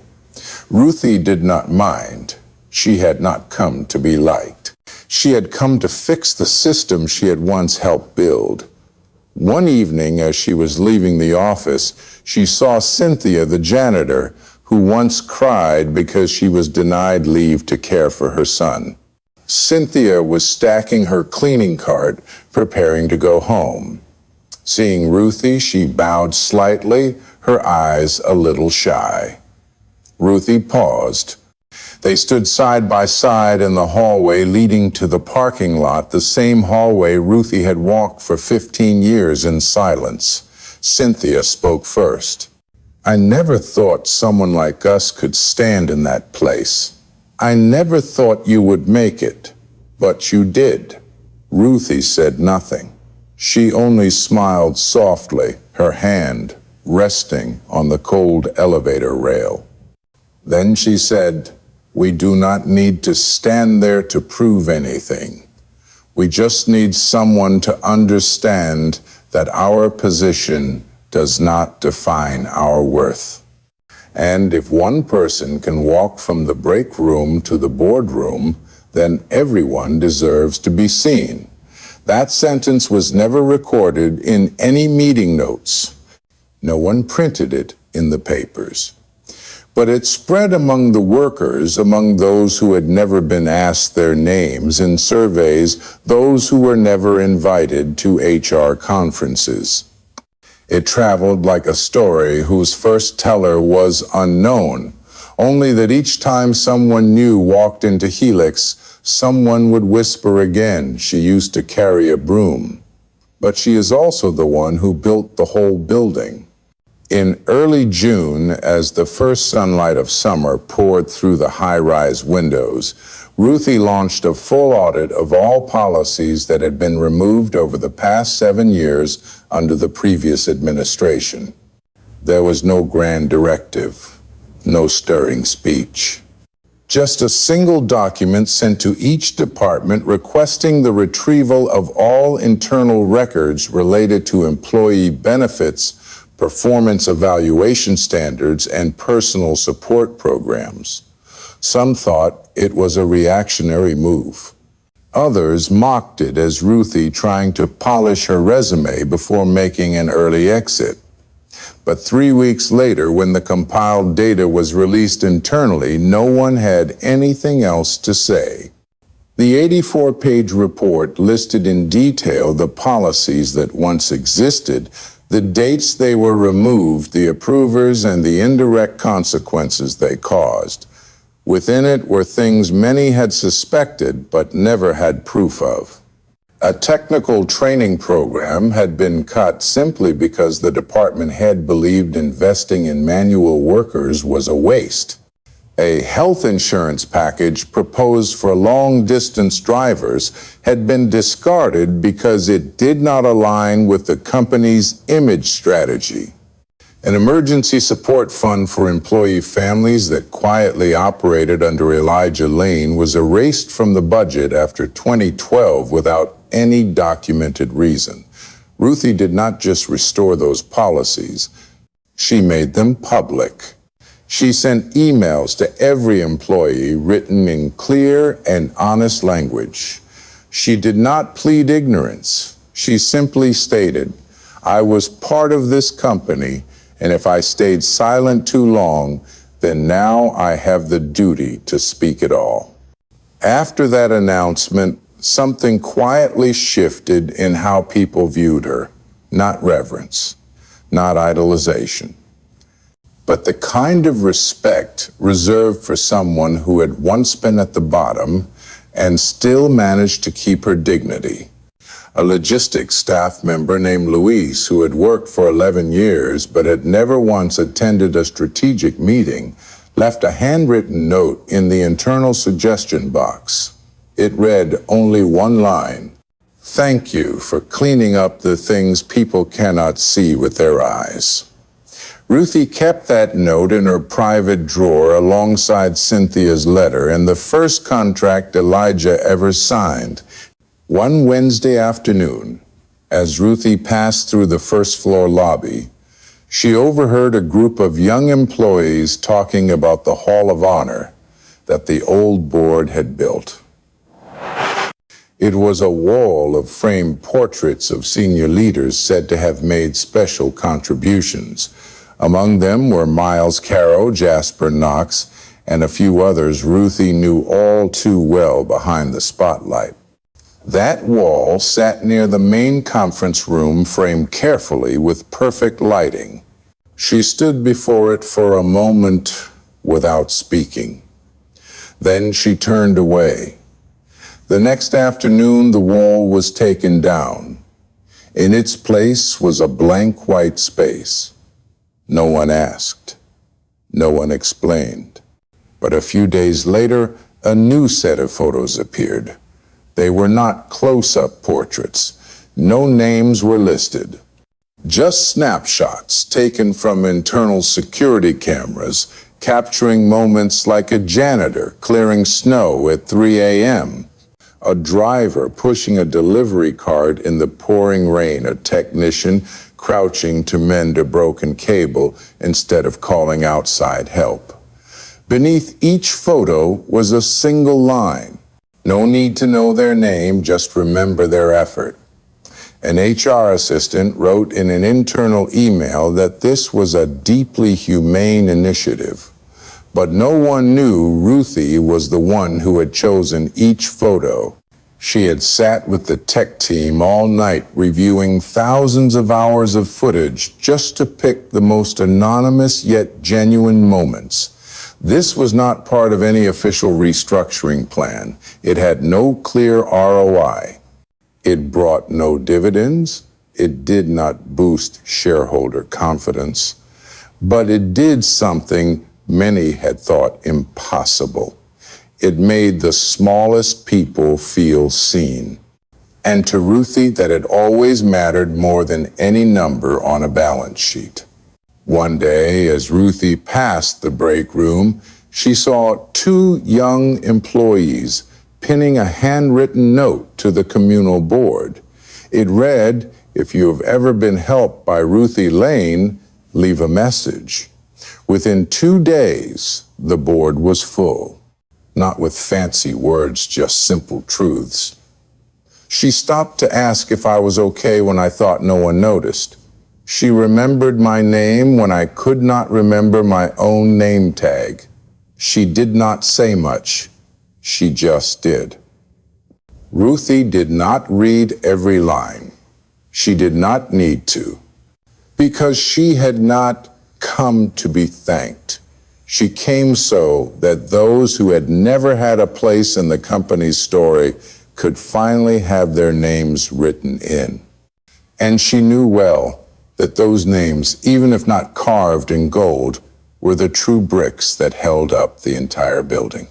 Ruthie did not mind. She had not come to be liked. She had come to fix the system she had once helped build. One evening, as she was leaving the office, she saw Cynthia, the janitor, who once cried because she was denied leave to care for her son. Cynthia was stacking her cleaning cart, preparing to go home. Seeing Ruthie, she bowed slightly, her eyes a little shy. Ruthie paused. They stood side by side in the hallway leading to the parking lot, the same hallway Ruthie had walked for 15 years in silence. Cynthia spoke first. I never thought someone like us could stand in that place. I never thought you would make it, but you did. Ruthie said nothing. She only smiled softly, her hand resting on the cold elevator rail. Then she said, "We do not need to stand there to prove anything. We just need someone to understand that our position does not define our worth. And if one person can walk from the break room to the boardroom, then everyone deserves to be seen." That sentence was never recorded in any meeting notes. No one printed it in the papers. But it spread among the workers, among those who had never been asked their names in surveys, those who were never invited to HR conferences. It traveled like a story whose first teller was unknown, only that each time someone new walked into Helix, someone would whisper again, "She used to carry a broom." But she is also the one who built the whole building. In early June, as the first sunlight of summer poured through the high-rise windows, Ruthie launched a full audit of all policies that had been removed over the past 7 years under the previous administration. There was no grand directive, no stirring speech. Just a single document sent to each department requesting the retrieval of all internal records related to employee benefits, performance evaluation standards, and personal support programs. Some thought it was a reactionary move. Others mocked it as Ruthie trying to polish her resume before making an early exit. But 3 weeks later, when the compiled data was released internally, no one had anything else to say. The 84-page report listed in detail the policies that once existed, the dates they were removed, the approvers, and the indirect consequences they caused. Within it were things many had suspected but never had proof of. A technical training program had been cut simply because the department head believed investing in manual workers was a waste. A health insurance package proposed for long-distance drivers had been discarded because it did not align with the company's image strategy. An emergency support fund for employee families that quietly operated under Elijah Lane was erased from the budget after 2012 without any documented reason. Ruthie did not just restore those policies, she made them public. She sent emails to every employee written in clear and honest language. She did not plead ignorance. She simply stated, "I was part of this company, and if I stayed silent too long, then now I have the duty to speak it all. After that announcement, something quietly shifted in how people viewed her. Not reverence, not idolization, but the kind of respect reserved for someone who had once been at the bottom and still managed to keep her dignity. A logistics staff member named Louise, who had worked for 11 years but had never once attended a strategic meeting, left a handwritten note in the internal suggestion box. It read only one line: "Thank you for cleaning up the things people cannot see with their eyes." Ruthie kept that note in her private drawer alongside Cynthia's letter and the first contract Elijah ever signed. One Wednesday afternoon, as Ruthie passed through the first-floor lobby, she overheard a group of young employees talking about the Hall of Honor that the old board had built. It was a wall of framed portraits of senior leaders said to have made special contributions. Among them were Miles Caro, Jasper Knox, and a few others Ruthie knew all too well behind the spotlight. That wall sat near the main conference room, framed carefully with perfect lighting. She stood before it for a moment without speaking. Then she turned away. The next afternoon, the wall was taken down. In its place was a blank white space. No one asked. No one explained. But a few days later, a new set of photos appeared. They were not close-up portraits. No names were listed. Just snapshots taken from internal security cameras, capturing moments like a janitor clearing snow at 3 a.m., a driver pushing a delivery cart in the pouring rain, a technician crouching to mend a broken cable instead of calling outside help. Beneath each photo was a single line. No need to know their name, just remember their effort. An HR assistant wrote in an internal email that this was a deeply humane initiative. But no one knew Ruthie was the one who had chosen each photo. She had sat with the tech team all night reviewing thousands of hours of footage just to pick the most anonymous yet genuine moments. This was not part of any official restructuring plan. It had no clear ROI. It brought no dividends. It did not boost shareholder confidence. But it did something many had thought impossible. It made the smallest people feel seen. And to Ruthie, that had always mattered more than any number on a balance sheet. One day, as Ruthie passed the break room, she saw two young employees pinning a handwritten note to the communal board. It read, "If you have ever been helped by Ruthie Lane, leave a message." Within 2 days, the board was full. Not with fancy words, just simple truths. She stopped to ask if I was okay when I thought no one noticed. She remembered my name when I could not remember my own name tag. She did not say much. She just did. Ruthie did not read every line. She did not need to, because she had not come to be thanked. She came so that those who had never had a place in the company's story could finally have their names written in. And she knew well that those names, even if not carved in gold, were the true bricks that held up the entire building.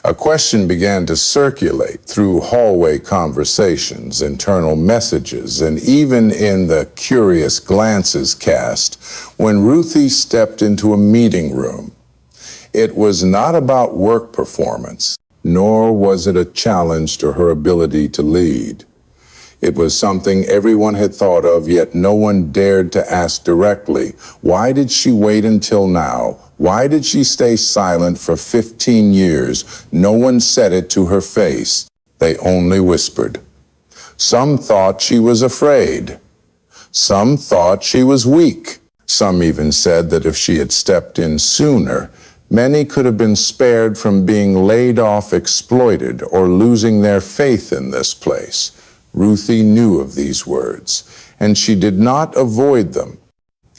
A question began to circulate through hallway conversations, internal messages, and even in the curious glances cast when Ruthie stepped into a meeting room. It was not about work performance, nor was it a challenge to her ability to lead. It was something everyone had thought of, yet no one dared to ask directly. Why did she wait until now? Why did she stay silent for 15 years? No one said it to her face. They only whispered. Some thought she was afraid. Some thought she was weak. Some even said that if she had stepped in sooner, many could have been spared from being laid off, exploited, or losing their faith in this place. Ruthie knew of these words, and she did not avoid them.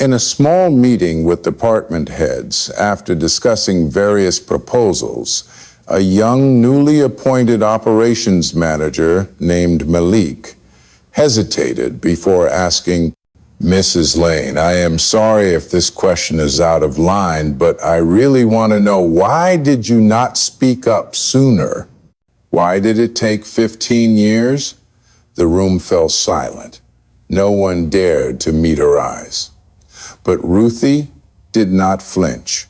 In a small meeting with department heads, after discussing various proposals, a young, newly appointed operations manager named Malik hesitated before asking, "Mrs. Lane, I am sorry if this question is out of line, but I really want to know, why did you not speak up sooner? Why did it take 15 years?" The room fell silent. No one dared to meet her eyes. But Ruthie did not flinch.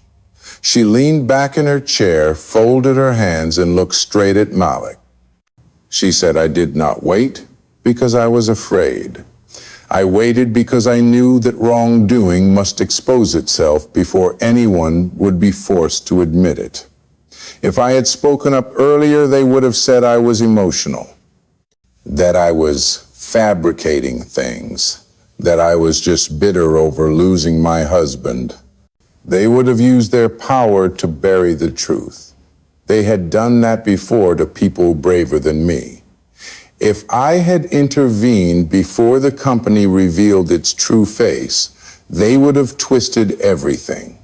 She leaned back in her chair, folded her hands, and looked straight at Malik. She said, "I did not wait because I was afraid. I waited because I knew that wrongdoing must expose itself before anyone would be forced to admit it. If I had spoken up earlier, they would have said I was emotional, that I was fabricating things, that I was just bitter over losing my husband. They would have used their power to bury the truth. They had done that before to people braver than me. If I had intervened before the company revealed its true face, they would have twisted everything.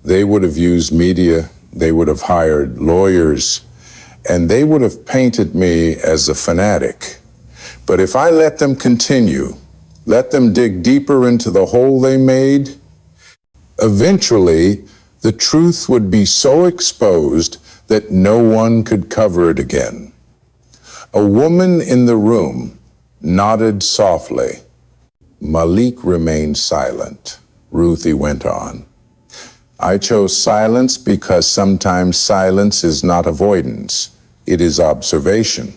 They would have used media, they would have hired lawyers, and they would have painted me as a fanatic. But if I let them continue, let them dig deeper into the hole they made, eventually the truth would be so exposed that no one could cover it again." A woman in the room nodded softly. Malik remained silent. Ruthie went on. "I chose silence because sometimes silence is not avoidance. It is observation.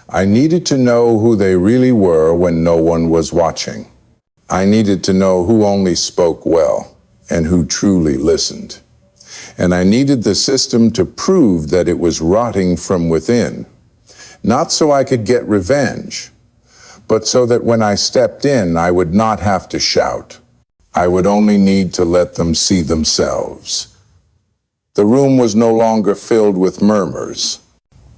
I needed to know who they really were when no one was watching. I needed to know who only spoke well and who truly listened. And I needed the system to prove that it was rotting from within, not so I could get revenge, but so that when I stepped in, I would not have to shout. I would only need to let them see themselves." The room was no longer filled with murmurs.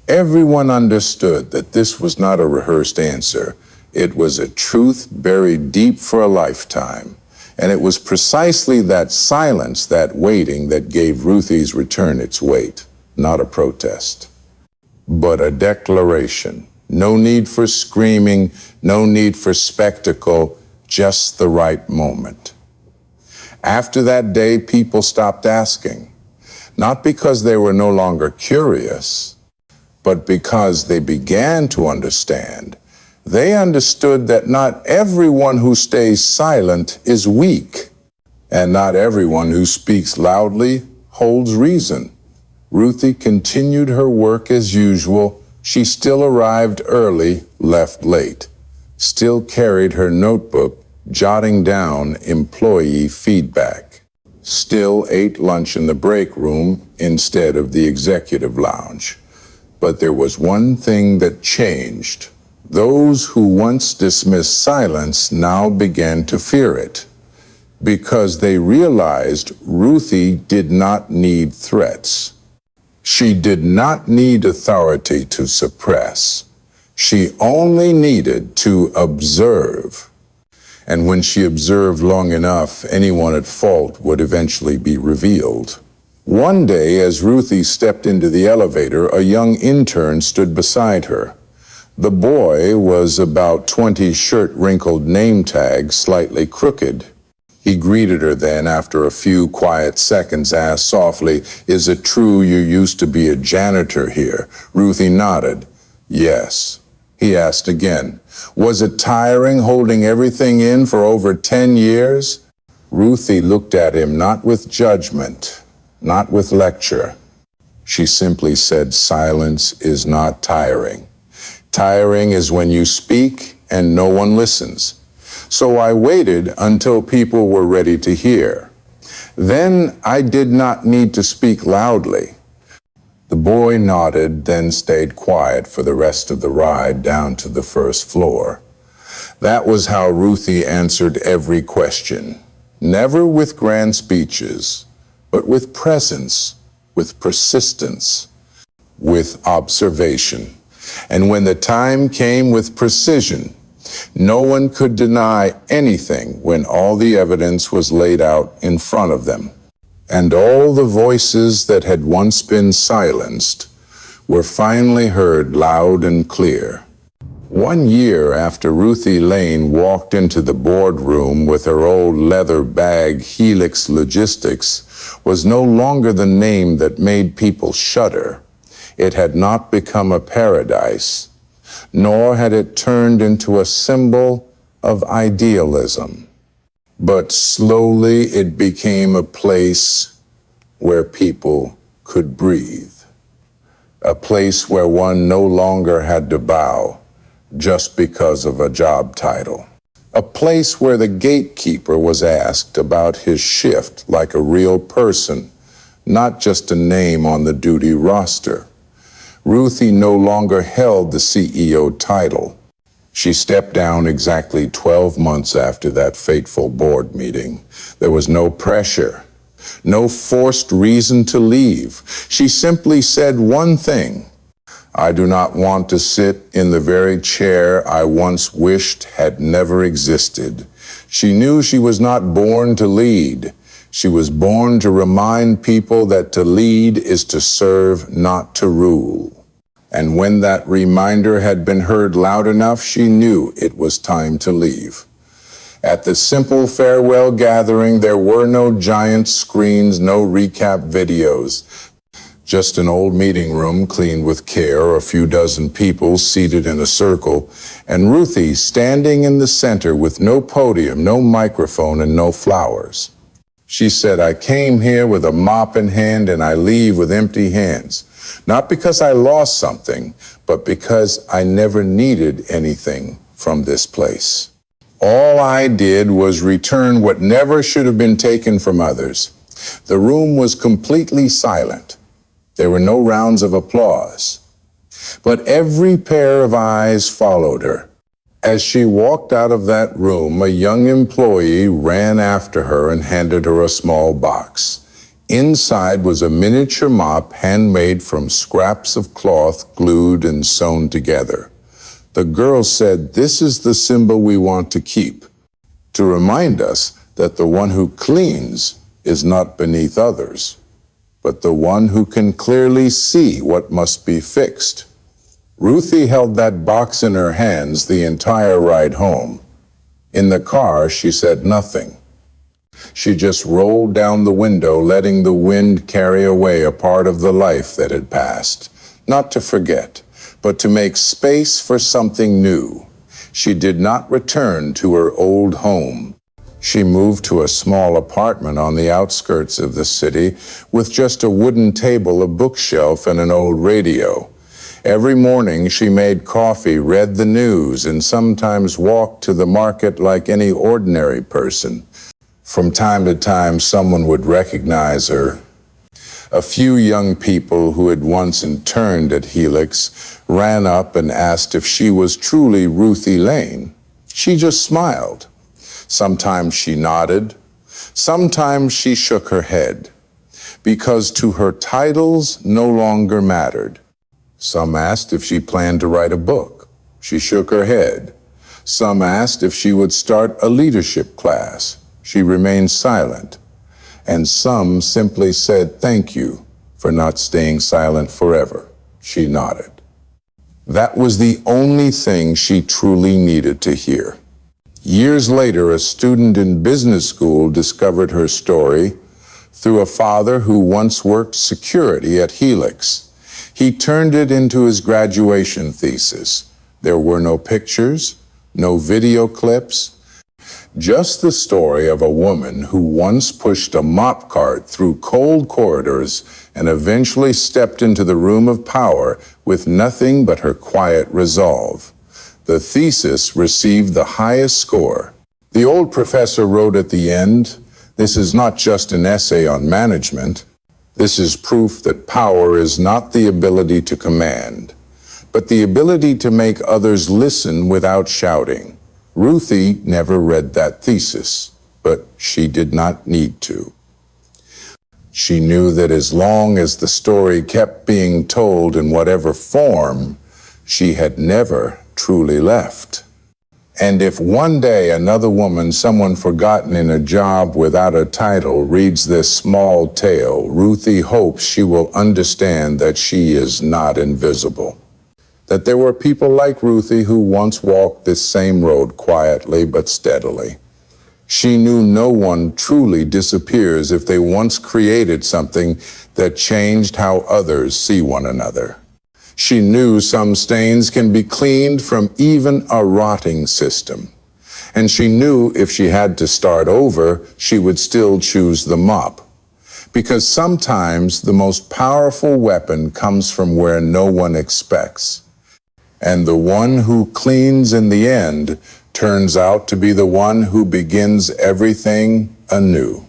Everyone understood that this was not a rehearsed answer. It was a truth buried deep for a lifetime. And it was precisely that silence, that waiting, that gave Ruthie's return its weight, not a protest, but a declaration. No need for screaming, no need for spectacle, just the right moment. After that day, people stopped asking, not because they were no longer curious, but because they began to understand. They understood that not everyone who stays silent is weak, and not everyone who speaks loudly holds reason. Ruthie continued her work as usual. She still arrived early, left late, still carried her notebook, jotting down employee feedback, still ate lunch in the break room instead of the executive lounge. But there was one thing that changed. Those who once dismissed silence now began to fear it, because they realized Ruthie did not need threats. She did not need authority to suppress. She only needed to observe. And when she observed long enough, anyone at fault would eventually be revealed. One day, as Ruthie stepped into the elevator, a young intern stood beside her. The boy was about 20, shirt-wrinkled, name tag slightly crooked. He greeted her then, after a few quiet seconds, asked softly, "Is it true you used to be a janitor here?" Ruthie nodded. "Yes." He asked again, "Was it tiring holding everything in for over 10 years? Ruthie looked at him, not with judgment, not with lecture. She simply said, "Silence is not tiring. Tiring is when you speak and no one listens." So I waited until people were ready to hear. Then I did not need to speak loudly. The boy nodded, then stayed quiet for the rest of the ride down to the first floor. That was how Ruthie answered every question. never with grand speeches, but with presence, with persistence, with observation. And when the time came, with precision. No one could deny anything when all the evidence was laid out in front of them. And all the voices that had once been silenced were finally heard loud and clear. 1 year after Ruthie Lane walked into the boardroom with her old leather bag, Helix Logistics was no longer the name that made people shudder. It had not become a paradise, nor had it turned into a symbol of idealism. But slowly it became a place where people could breathe, a place where one no longer had to bow just because of a job title, a place where the gatekeeper was asked about his shift like a real person, not just a name on the duty roster. Ruthie no longer held the CEO title. She stepped down exactly 12 months after that fateful board meeting. There was no pressure, no forced reason to leave. She simply said one thing: I do not want to sit in the very chair I once wished had never existed. She knew she was not born to lead. She was born to remind people that to lead is to serve, not to rule. And when that reminder had been heard loud enough, she knew it was time to leave. At the simple farewell gathering, there were no giant screens, no recap videos. Just an old meeting room cleaned with care, a few dozen people seated in a circle, and Ruthie standing in the center with no podium, no microphone, and no flowers. She said, I came here with a mop in hand and I leave with empty hands. Not because I lost something, but because I never needed anything from this place. All I did was return what never should have been taken from others. The room was completely silent. There were no rounds of applause. But every pair of eyes followed her. As she walked out of that room, a young employee ran after her and handed her a small box. Inside was a miniature mop handmade from scraps of cloth glued and sewn together. The girl said, this is the symbol we want to keep, to remind us that the one who cleans is not beneath others, but the one who can clearly see what must be fixed. Ruthie held that box in her hands the entire ride home. In the car, she said nothing. She just rolled down the window, letting the wind carry away a part of the life that had passed. Not to forget, but to make space for something new. She did not return to her old home. She moved to a small apartment on the outskirts of the city with just a wooden table, a bookshelf, and an old radio. Every morning she made coffee, read the news, and sometimes walked to the market like any ordinary person. From time to time, someone would recognize her. A few young people who had once interned at Helix ran up and asked if she was truly Ruthie Lane. She just smiled. Sometimes she nodded. Sometimes she shook her head, because to her titles no longer mattered. Some asked if she planned to write a book. She shook her head. Some asked if she would start a leadership class. She remained silent. And some simply said thank you for not staying silent forever. She nodded. That was the only thing she truly needed to hear. Years later, a student in business school discovered her story through a father who once worked security at Helix. He turned it into his graduation thesis. There were no pictures, no video clips, just the story of a woman who once pushed a mop cart through cold corridors and eventually stepped into the room of power with nothing but her quiet resolve. The thesis received the highest score. The old professor wrote at the end, "This is not just an essay on management. This is proof that power is not the ability to command, but the ability to make others listen without shouting." Ruthie never read that thesis. but she did not need to. She knew that as long as the story kept being told in whatever form, she had never truly left. And if one day another woman, someone forgotten in a job without a title, reads this small tale, Ruthie hopes she will understand that she is not invisible. That there were people like Ruthie who once walked this same road quietly but steadily. She knew no one truly disappears if they once created something that changed how others see one another. She knew some stains can be cleaned from even a rotting system. And she knew if she had to start over, she would still choose the mop. Because sometimes the most powerful weapon comes from where no one expects. And the one who cleans in the end turns out to be the one who begins everything anew.